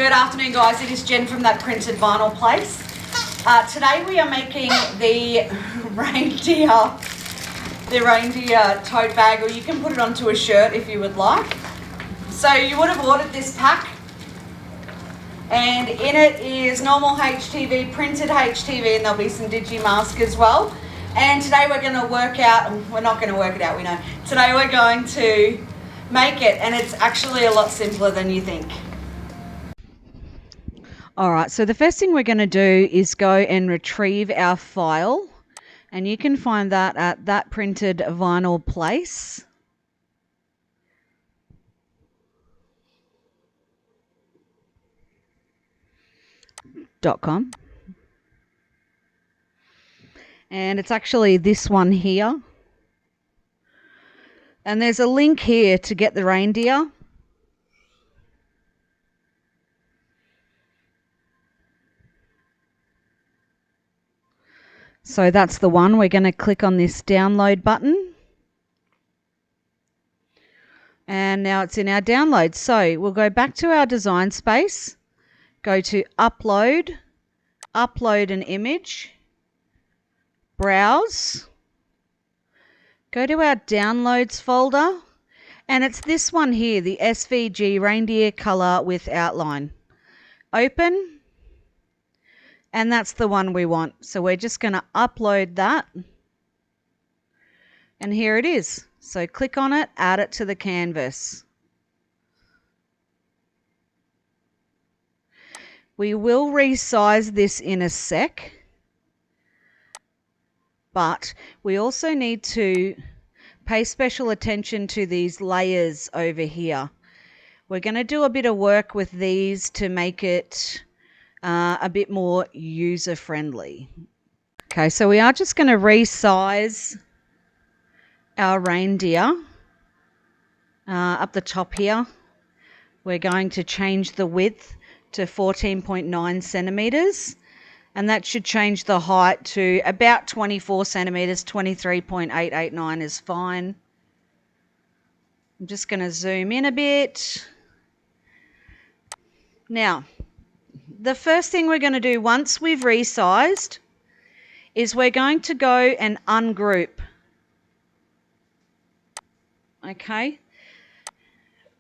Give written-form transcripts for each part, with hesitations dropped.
Good afternoon, guys. It is Jen from that printed vinyl place. Today we are making the reindeer tote bag, or you can put it onto a shirt if you would like. So you would have ordered this pack, and in it is normal HTV, printed HTV, and there'll be some Digi mask as well. And today we're going to work out, we're not going to work it out, we know. Today we're going to make it, and it's actually a lot simpler than you think. All right, so the first thing we're going to do is go and retrieve our file, and you can find that at that printed vinyl place.com. And it's actually this one here. And there's a link here to get the reindeer. So that's the one. We're going to click on this download button. And now it's in our download. So we'll go back to our design space, go to upload an image, browse, go to our downloads folder, and it's this one here, the SVG reindeer color with outline. Open. And that's the one we want. So we're just going to upload that. And here it is. So click on it, add it to the canvas. We will resize this in a sec. But we also need to pay special attention to these layers over here. We're going to do a bit of work with these to make it a bit more user-friendly. Okay, so we are just going to resize our reindeer up the top here. We're going to change the width to 14.9 centimeters, and that should change the height to about 24 centimeters. 23.889 is fine. I'm just going to zoom in a bit. Now, the first thing we're going to do once we've resized is we're going to go and ungroup. Okay.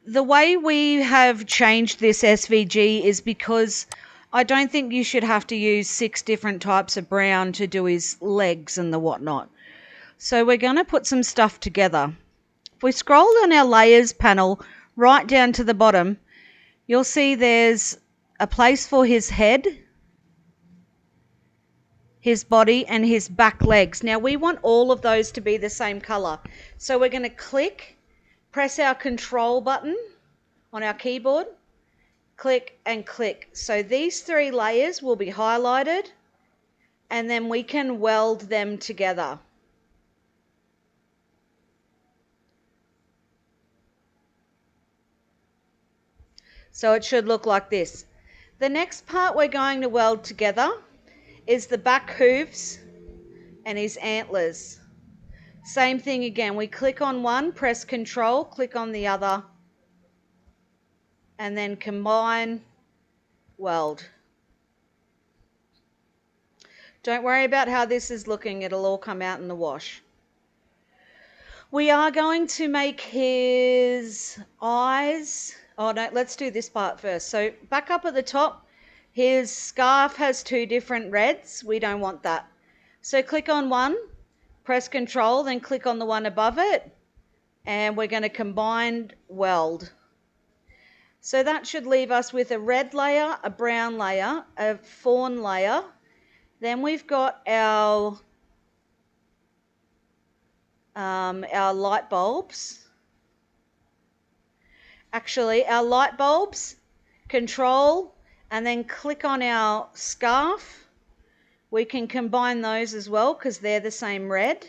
The way we have changed this SVG is because I don't think you should have to use 6 different types of brown to do his legs and the whatnot. So we're going to put some stuff together. If we scroll on our layers panel right down to the bottom, you'll see there's a place for his head, his body, and his back legs. Now we want all of those to be the same color. So we're going to press our control button on our keyboard, click and click. So these 3 layers will be highlighted, and then we can weld them together. So it should look like this. The next part we're going to weld together is the back hooves and his antlers. Same thing again. We click on one, press control, click on the other, and then combine, weld. Don't worry about how this is looking. It'll all come out in the wash. We are going to make his eyes. Oh no, let's do this part first. So back up at the top, his scarf has 2 different reds. We don't want that. So click on one, press control, then click on the one above it, and we're going to combine weld. So that should leave us with a red layer, a brown layer, a fawn layer. Then we've got our light bulbs. Actually, our light bulbs, control, and then click on our scarf. We can combine those as well because they're the same red.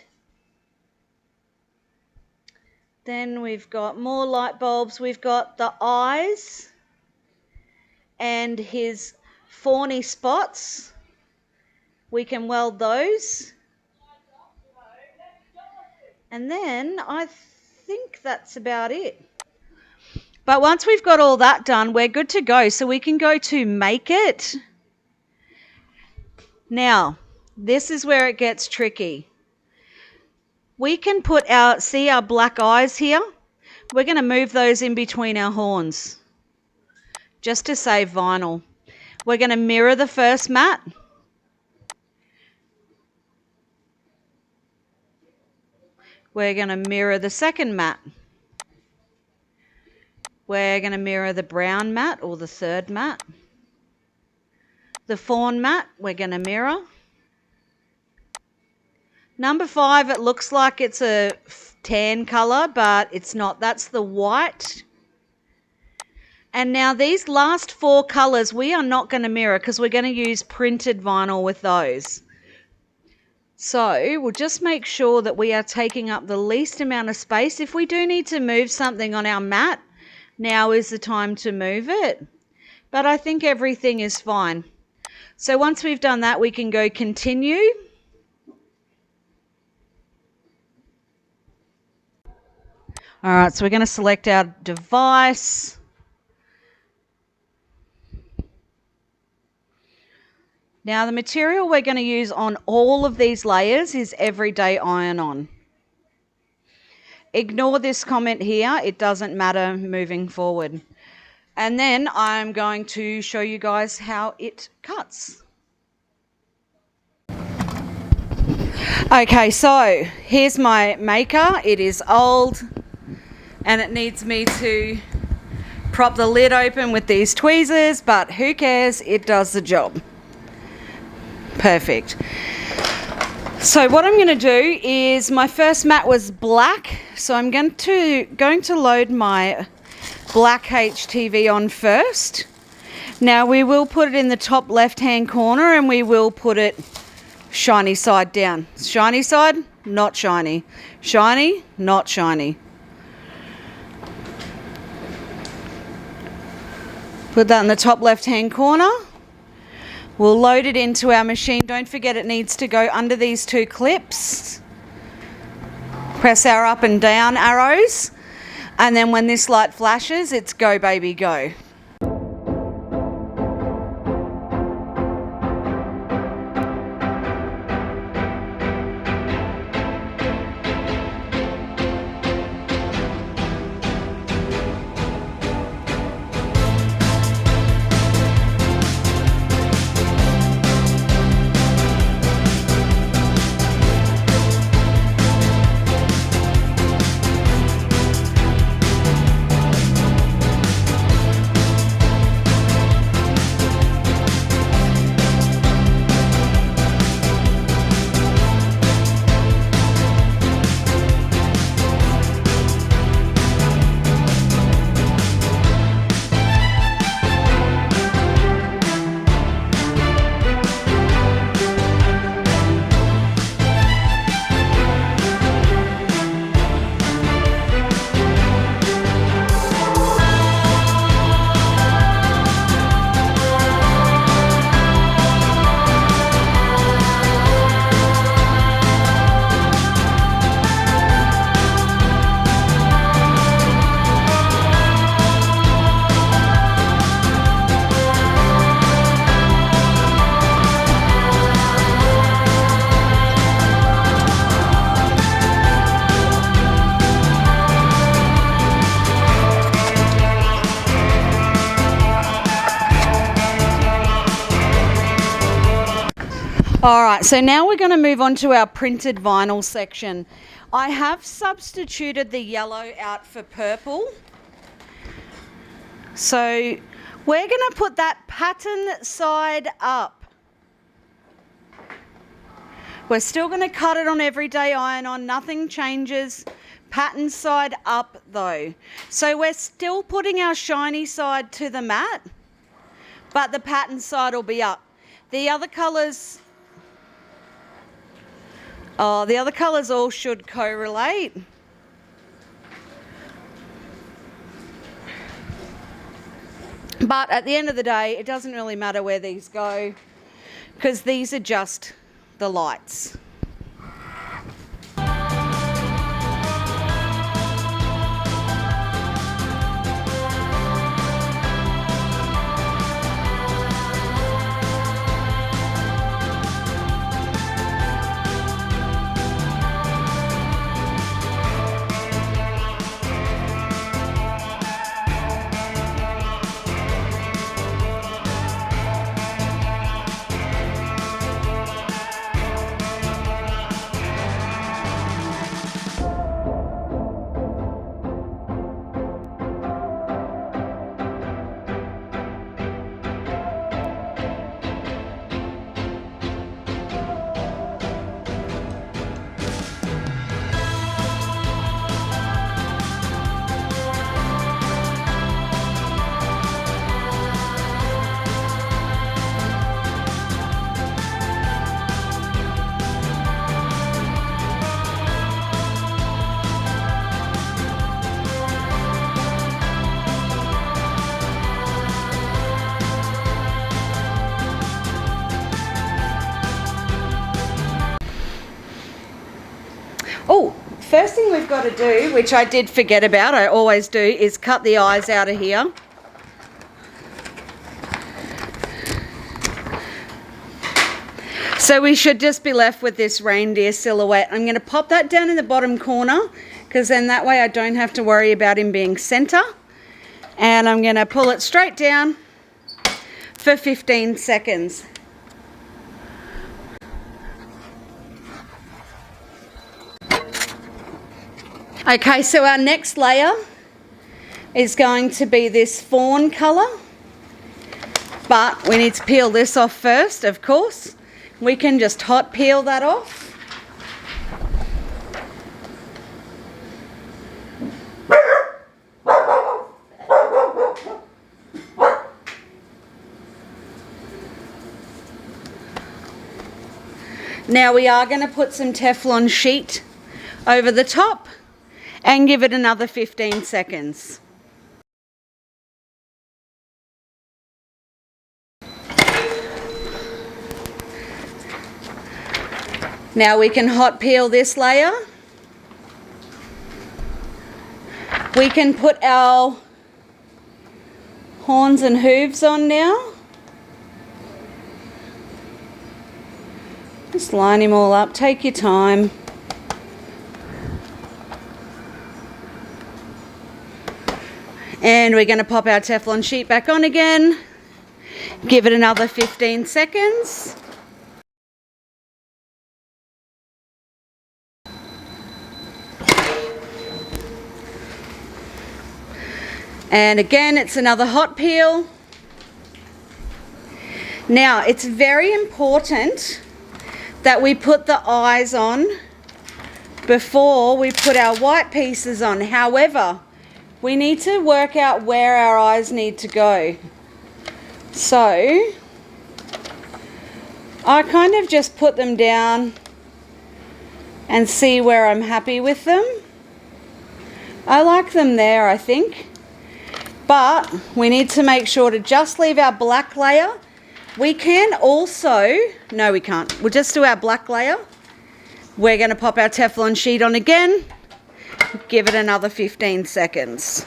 Then we've got more light bulbs. We've got the eyes and his fawny spots. We can weld those. And then I think that's about it. But once we've got all that done, we're good to go. So we can go to make it. Now, this is where it gets tricky. We can see our black eyes here? We're going to move those in between our horns just to save vinyl. We're going to mirror the first mat. We're going to mirror the second mat. We're going to mirror the brown mat or the third mat. The fawn mat, we're going to mirror. Number 5, it looks like it's a tan colour, but it's not. That's the white. And now these last 4 colours we are not going to mirror because we're going to use printed vinyl with those. So we'll just make sure that we are taking up the least amount of space. If we do need to move something on our mat, now is the time to move it. But I think everything is fine. So once we've done that, we can go continue. All right, so we're going to select our device. Now the material we're going to use on all of these layers is everyday iron-on. Ignore this comment here, it doesn't matter moving forward. And then I'm going to show you guys how it cuts. Okay, so here's my maker. It is old and it needs me to prop the lid open with these tweezers, but who cares, it does the job. Perfect. So what I'm going to do is, my first mat was black, so I'm going to load my black HTV on first. Now we will put it in the top left hand corner and we will put it shiny side down. Shiny side, not shiny. Shiny, not shiny. Put that in the top left hand corner. We'll load it into our machine. Don't forget it needs to go under these 2 clips. Press our up and down arrows. And then when this light flashes, it's go baby go. All right, so now we're going to move on to our printed vinyl section. I have substituted the yellow out for purple. So we're going to put that pattern side up. We're still going to cut it on everyday iron-on, nothing changes. Pattern side up though. So we're still putting our shiny side to the mat, but the pattern side will be up. The other colours all should correlate. But at the end of the day, it doesn't really matter where these go because these are just the lights. we've got to do, which I did forget about, I always do, is cut the eyes out of here. So we should just be left with this reindeer silhouette. I'm going to pop that down in the bottom corner because then that way I don't have to worry about him being center. And I'm going to pull it straight down for 15 seconds. Okay, so our next layer is going to be this fawn colour, but we need to peel this off first, of course. We can just hot peel that off. Now we are going to put some Teflon sheet over the top and give it another 15 seconds. Now we can hot peel this layer. We can put our horns and hooves on now. Just line him all up, take your time. And we're going to pop our Teflon sheet back on again. Give it another 15 seconds. And again, it's another hot peel. Now, it's very important that we put the eyes on before we put our white pieces on. However, we need to work out where our eyes need to go. So, I kind of just put them down and see where I'm happy with them. I like them there, I think. But we need to make sure to just leave our black layer. We can also, no we can't, we'll just do our black layer. We're going to pop our Teflon sheet on again. Give it another 15 seconds.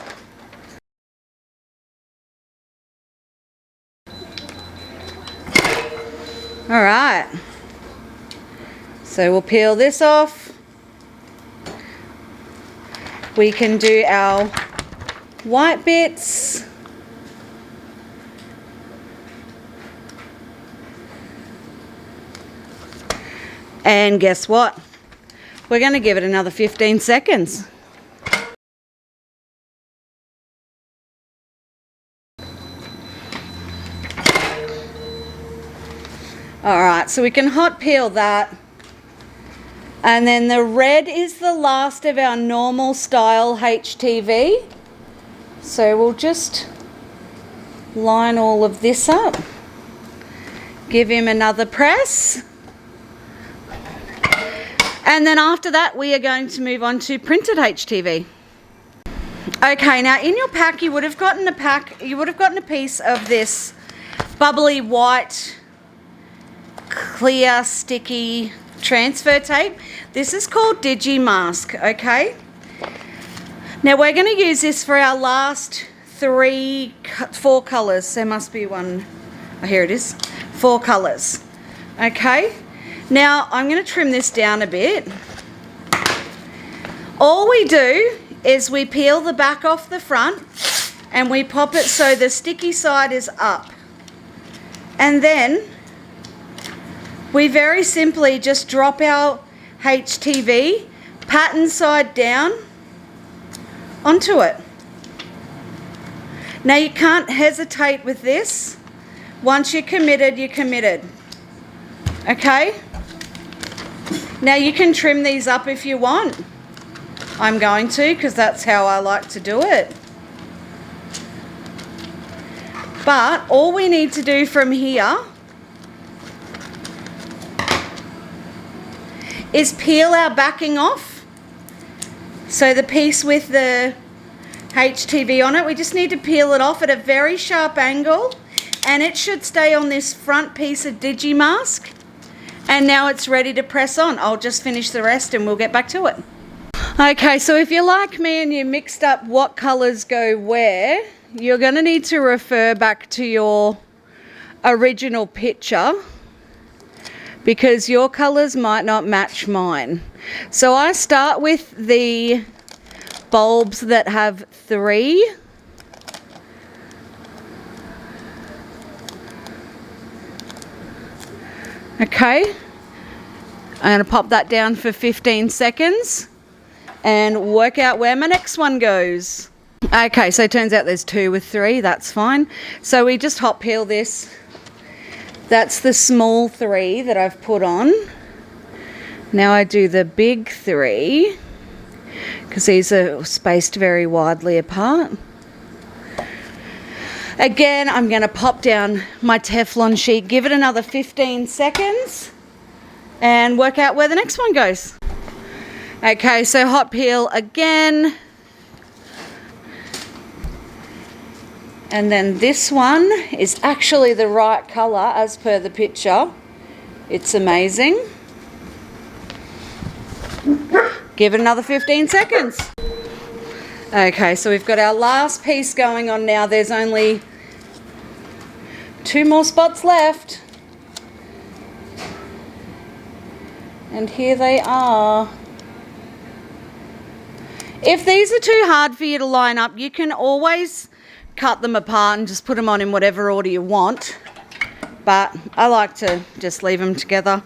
All right. So we'll peel this off. We can do our white bits. And guess what? We're going to give it another 15 seconds. Alright, so we can hot peel that. And then the red is the last of our normal style HTV. So we'll just line all of this up. Give him another press. And then after that, we are going to move on to printed HTV. Okay, now in your pack, you would have gotten a piece of this bubbly white, clear, sticky transfer tape. This is called Digi mask, okay? Now we're going to use this for our last four colours. There must be one, oh, here it is, 4 colours, okay? Now, I'm going to trim this down a bit. All we do is we peel the back off the front and we pop it so the sticky side is up. And then we very simply just drop our HTV pattern side down onto it. Now, you can't hesitate with this. Once you're committed, you're committed. Okay? Now you can trim these up if you want. I'm going to because that's how I like to do it. But all we need to do from here is peel our backing off. So the piece with the HTV on it, we just need to peel it off at a very sharp angle and it should stay on this front piece of Digi mask. And now it's ready to press on. I'll just finish the rest and we'll get back to it. Okay, so if you're like me and you mixed up what colours go where, you're going to need to refer back to your original picture because your colours might not match mine. So I start with the bulbs that have 3. Okay, I'm going to pop that down for 15 seconds and work out where my next one goes. Okay, so it turns out there's 2 with 3, that's fine. So we just hot peel this. That's the small 3 that I've put on. Now I do the big 3 because these are spaced very widely apart. Again, I'm going to pop down my Teflon sheet, give it another 15 seconds and work out where the next one goes. Okay, so hot peel again. And then this one is actually the right colour as per the picture. It's amazing. Give it another 15 seconds. Okay, so we've got our last piece going on now. There's only 2 more spots left. And here they are. If these are too hard for you to line up, you can always cut them apart and just put them on in whatever order you want. But I like to just leave them together.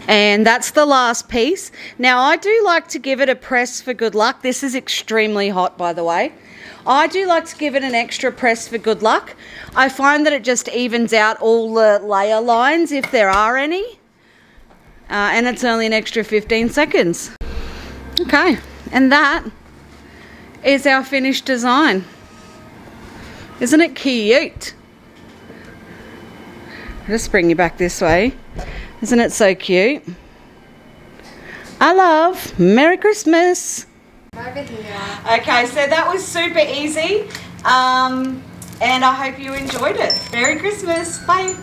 And that's the last piece. Now I do like to give it a press for good luck. This is extremely hot, by the way. I do like to give it an extra press for good luck. I find that it just evens out all the layer lines if there are any. And it's only an extra 15 seconds. Okay, and that is our finished design. Isn't it cute? I'll just bring you back this way. Isn't it so cute? I love. Merry Christmas. Over here. Okay, so that was super easy. And I hope you enjoyed it. Merry Christmas. Bye.